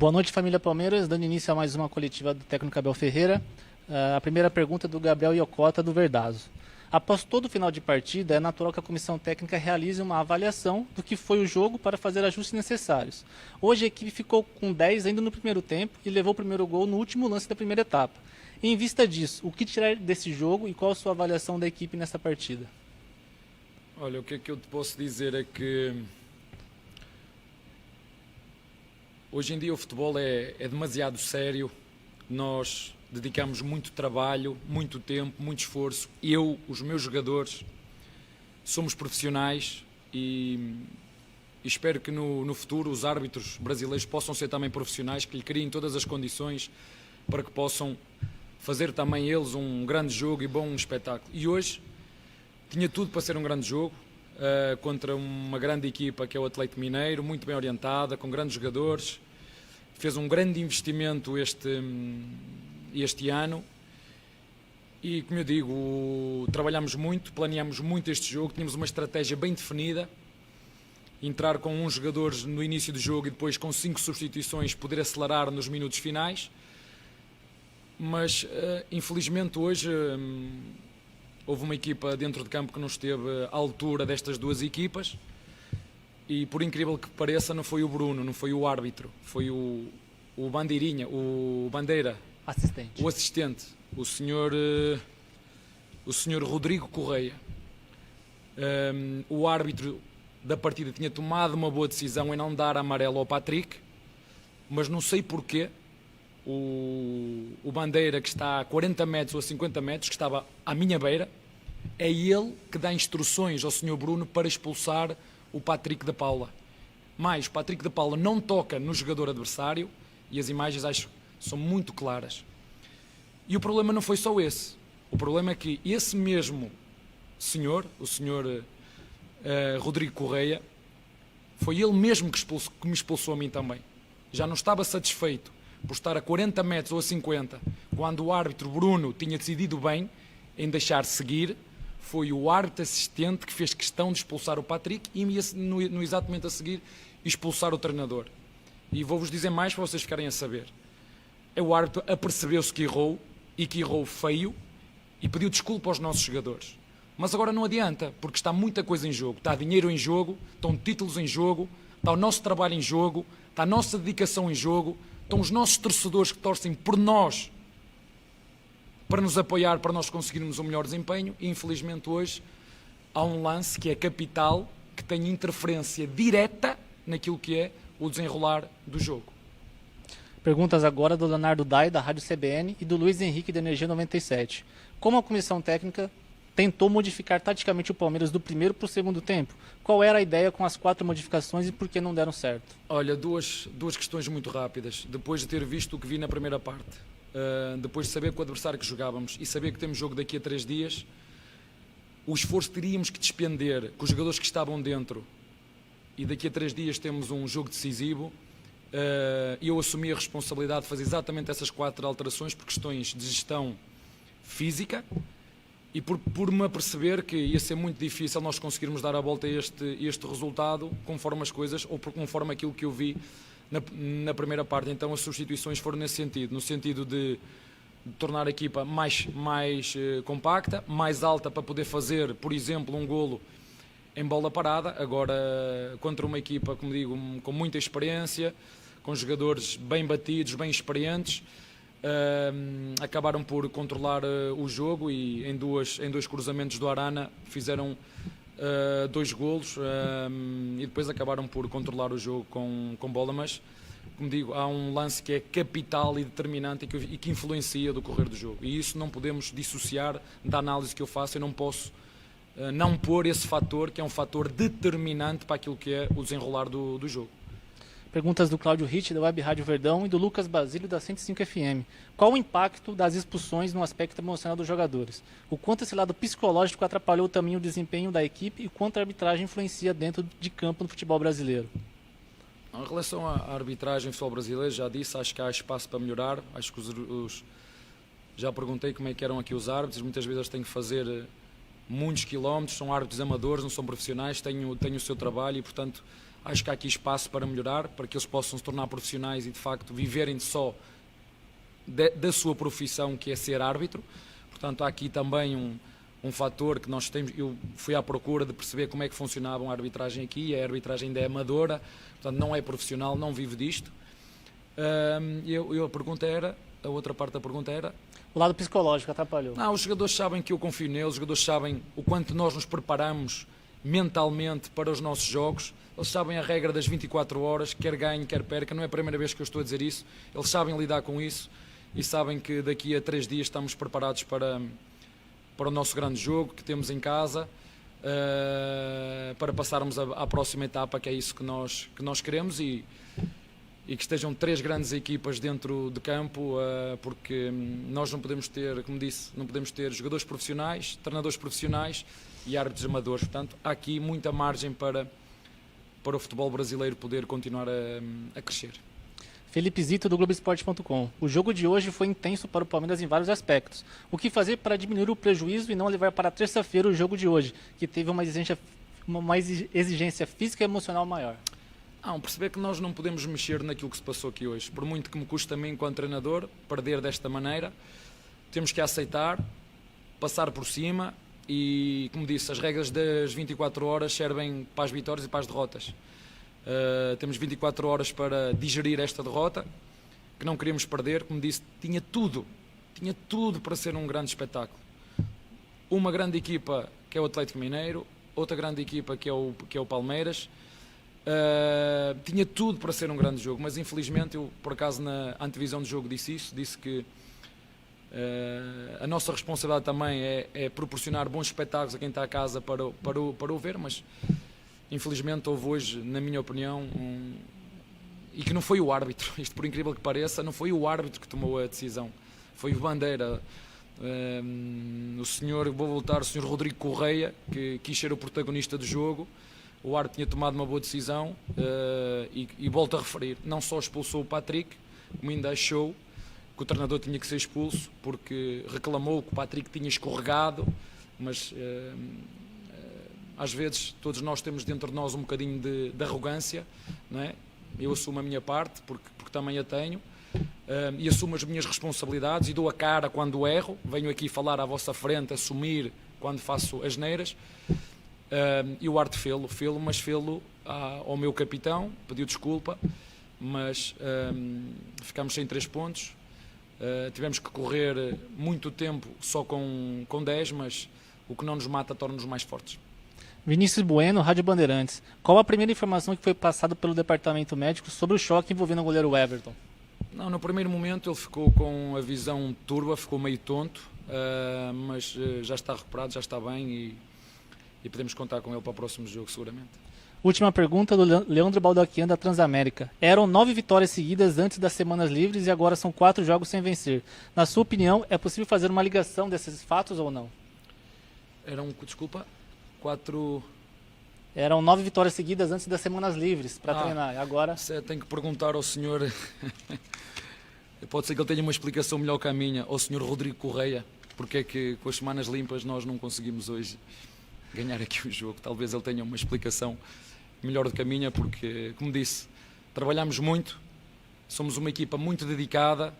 Boa noite, família Palmeiras. Dando início a mais uma coletiva do técnico Abel Ferreira. A primeira pergunta é do Gabriel Iocota, do Verdazo. Após todo final de partida, é natural que a comissão técnica realize uma avaliação do que foi o jogo para fazer ajustes necessários. Hoje a equipe ficou com 10 ainda no primeiro tempo e levou o primeiro gol no último lance da primeira etapa. Em vista disso, o que tirar desse jogo e qual a sua avaliação da equipe nessa partida? Olha, o que é que eu te posso dizer é que hoje em dia o futebol é demasiado sério. Nós dedicamos muito trabalho, muito tempo, muito esforço. Eu, os meus jogadores, somos profissionais e espero que no futuro os árbitros brasileiros possam ser também profissionais, que lhe criem todas as condições para que possam fazer também eles um grande jogo e bom espetáculo. E hoje tinha tudo para ser um grande jogo, contra uma grande equipa que é o Atlético Mineiro, muito bem orientada, com grandes jogadores. Fez um grande investimento este ano e, como eu digo, trabalhamos muito, planeamos muito este jogo, tínhamos uma estratégia bem definida, entrar com uns jogadores no início do jogo e depois com 5 substituições poder acelerar nos minutos finais, mas infelizmente hoje houve uma equipa dentro de campo que não esteve à altura destas duas equipas. E por incrível que pareça, não foi o Bruno, não foi o árbitro, foi o bandeirinha, o bandeira, Assistente. o assistente, o senhor Rodrigo Correia. O árbitro da partida tinha tomado uma boa decisão em não dar amarelo ao Patrick, mas não sei porquê o bandeira, que está a 40 metros ou a 50 metros, que estava à minha beira, é ele que dá instruções ao senhor Bruno para expulsar o Patrick de Paula. Mas o Patrick de Paula não toca no jogador adversário e as imagens acho que são muito claras. E o problema não foi só esse. O problema é que esse mesmo senhor, o senhor Rodrigo Correia, foi ele mesmo que me expulsou a mim também. Já não estava satisfeito por estar a 40 metros ou a 50, quando o árbitro Bruno tinha decidido bem em deixar seguir. Foi o árbitro assistente que fez questão de expulsar o Patrick e no exatamente a seguir expulsar o treinador. E vou-vos dizer mais para vocês ficarem a saber. O árbitro apercebeu-se que errou e que errou feio e pediu desculpa aos nossos jogadores. Mas agora não adianta, porque está muita coisa em jogo. Está dinheiro em jogo, estão títulos em jogo, está o nosso trabalho em jogo, está a nossa dedicação em jogo, estão os nossos torcedores que torcem por nós para nos apoiar, para nós conseguirmos um melhor desempenho. E infelizmente hoje há um lance que é capital, que tem interferência direta naquilo que é o desenrolar do jogo. Perguntas agora do Leonardo Dai, da Rádio CBN, e do Luiz Henrique, da Energia 97. Como a comissão técnica tentou modificar taticamente o Palmeiras do primeiro para o segundo tempo? Qual era a ideia com as 4 modificações e por que não deram certo? Olha, duas questões muito rápidas. Depois de ter visto o que vi na primeira parte, depois de saber com o adversário que jogávamos e saber que temos jogo daqui a 3 dias, o esforço que teríamos que despender com os jogadores que estavam dentro, e daqui a 3 dias temos um jogo decisivo, eu assumi a responsabilidade de fazer exatamente essas 4 alterações por questões de gestão física e por me aperceber que ia ser muito difícil nós conseguirmos dar a volta a este resultado conforme as coisas, ou conforme aquilo que eu vi na primeira parte. Então as substituições foram nesse sentido, no sentido de tornar a equipa mais compacta, mais alta, para poder fazer, por exemplo, um golo em bola parada. Agora, contra uma equipa, como digo, com muita experiência, com jogadores bem batidos, bem experientes, acabaram por controlar o jogo e em dois cruzamentos do Arana fizeram 2 golos e depois acabaram por controlar o jogo com bola. Mas, como digo, há um lance que é capital e determinante e que influencia do correr do jogo, e isso não podemos dissociar da análise que eu faço. Eu não posso não pôr esse fator, que é um fator determinante para aquilo que é o desenrolar do jogo. Perguntas do Cláudio Ritt, da Web Rádio Verdão, e do Lucas Basílio, da 105 FM. Qual o impacto das expulsões no aspecto emocional dos jogadores? O quanto esse lado psicológico atrapalhou também o desempenho da equipe e o quanto a arbitragem influencia dentro de campo no futebol brasileiro? Em relação à arbitragem no futebol brasileiro, já disse, acho que há espaço para melhorar. Acho que já perguntei como é que eram aqui os árbitros. Muitas vezes eles têm que fazer muitos quilómetros, são árbitros amadores, não são profissionais, têm o seu trabalho e, portanto, Acho que há aqui espaço para melhorar, para que eles possam se tornar profissionais e de facto viverem só da sua profissão, que é ser árbitro. Portanto, há aqui também um fator que nós temos. Eu fui à procura de perceber como é que funcionava a arbitragem aqui. A arbitragem ainda é amadora, portanto não é profissional, não vive disto. A outra parte da pergunta era... O lado psicológico atrapalhou. Os jogadores sabem que eu confio neles, os jogadores sabem o quanto nós nos preparamos mentalmente para os nossos jogos. Eles sabem a regra das 24 horas, quer ganhe, quer perca. Não é a primeira vez que eu estou a dizer isso. Eles sabem lidar com isso e sabem que daqui a 3 dias estamos preparados para o nosso grande jogo que temos em casa, para passarmos à próxima etapa, que é isso que nós queremos, e que estejam 3 grandes equipas dentro de campo, porque nós não podemos ter, como disse, não podemos ter jogadores profissionais, treinadores profissionais e árbitros amadores. Portanto, há aqui muita margem para o futebol brasileiro poder continuar a crescer. Felipe Zito, do Globoesporte.com. O jogo de hoje foi intenso para o Palmeiras em vários aspectos. O que fazer para diminuir o prejuízo e não levar para terça-feira o jogo de hoje, que teve uma exigência física e emocional maior? Perceber que nós não podemos mexer naquilo que se passou aqui hoje. Por muito que me custe a mim, enquanto treinador, perder desta maneira, temos que aceitar, passar por cima e, como disse, as regras das 24 horas servem para as vitórias e para as derrotas. Temos 24 horas para digerir esta derrota, que não queríamos perder. Como disse, tinha tudo para ser um grande espetáculo. Uma grande equipa, que é o Atlético Mineiro, outra grande equipa, que é o Palmeiras. Tinha tudo para ser um grande jogo, mas infelizmente eu, por acaso, na antevisão do jogo disse que a nossa responsabilidade também é proporcionar bons espetáculos a quem está a casa para o ver, mas infelizmente houve hoje, na minha opinião, e que não foi o árbitro, isto por incrível que pareça, não foi o árbitro que tomou a decisão, foi o Bandeira, o senhor Rodrigo Correia, que quis ser o protagonista do jogo. O árbitro tinha tomado uma boa decisão, e volto a referir, não só expulsou o Patrick, como ainda achou que o treinador tinha que ser expulso, porque reclamou que o Patrick tinha escorregado, mas às vezes todos nós temos dentro de nós um bocadinho de arrogância, não é? Eu assumo a minha parte, porque também a tenho, e assumo as minhas responsabilidades e dou a cara quando erro, venho aqui falar à vossa frente, assumir quando faço asneiras. E o árbitro fê-lo ao meu capitão, pediu desculpa, mas ficámos sem 3 pontos. Tivemos que correr muito tempo só com 10, mas o que não nos mata torna-nos mais fortes. Vinícius Bueno, Rádio Bandeirantes. Qual a primeira informação que foi passada pelo departamento médico sobre o choque envolvendo o goleiro Everton? No primeiro momento ele ficou com a visão turva, ficou meio tonto, mas já está recuperado, já está bem e podemos contar com ele para o próximo jogo, seguramente. Última pergunta do Leandro Baldaquian, da Transamérica. Eram 9 vitórias seguidas antes das semanas livres e agora são 4 jogos sem vencer. Na sua opinião, é possível fazer uma ligação desses fatos ou não? Eram 9 vitórias seguidas antes das semanas livres para treinar. Agora... Tem que perguntar ao senhor... Pode ser que ele tenha uma explicação melhor que a minha, ao senhor Rodrigo Correia, porque é que com as semanas limpas nós não conseguimos hoje ganhar aqui o jogo. Talvez ele tenha uma explicação melhor do que a minha, porque, como disse, trabalhamos muito, somos uma equipa muito dedicada,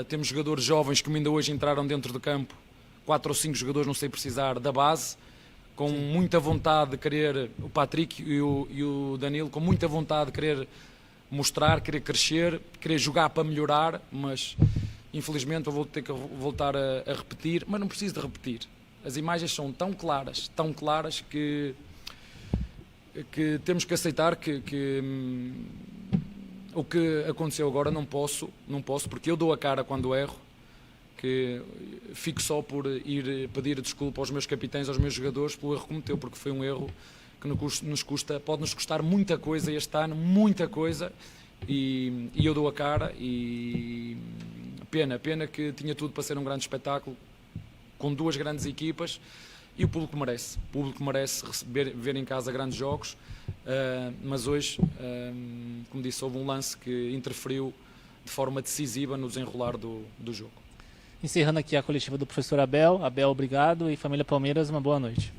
temos jogadores jovens que ainda hoje entraram dentro do campo, 4 ou 5 jogadores, não sei precisar, da base, com muita vontade de querer, o Patrick e o Danilo, com muita vontade de querer mostrar, querer crescer, querer jogar para melhorar, mas infelizmente eu vou ter que voltar a repetir, mas não preciso de repetir. As imagens são tão claras que temos que aceitar que o que aconteceu agora não posso, porque eu dou a cara quando erro, que fico só por ir pedir desculpa aos meus capitães, aos meus jogadores, pelo erro que cometeu, porque foi um erro que pode nos custar muita coisa este ano, muita coisa, e eu dou a cara, e pena que tinha tudo para ser um grande espetáculo, com 2 grandes equipas, e o público merece ver em casa grandes jogos, mas hoje, como disse, houve um lance que interferiu de forma decisiva no desenrolar do jogo. Encerrando aqui a coletiva do professor Abel. Abel, obrigado, e família Palmeiras, uma boa noite.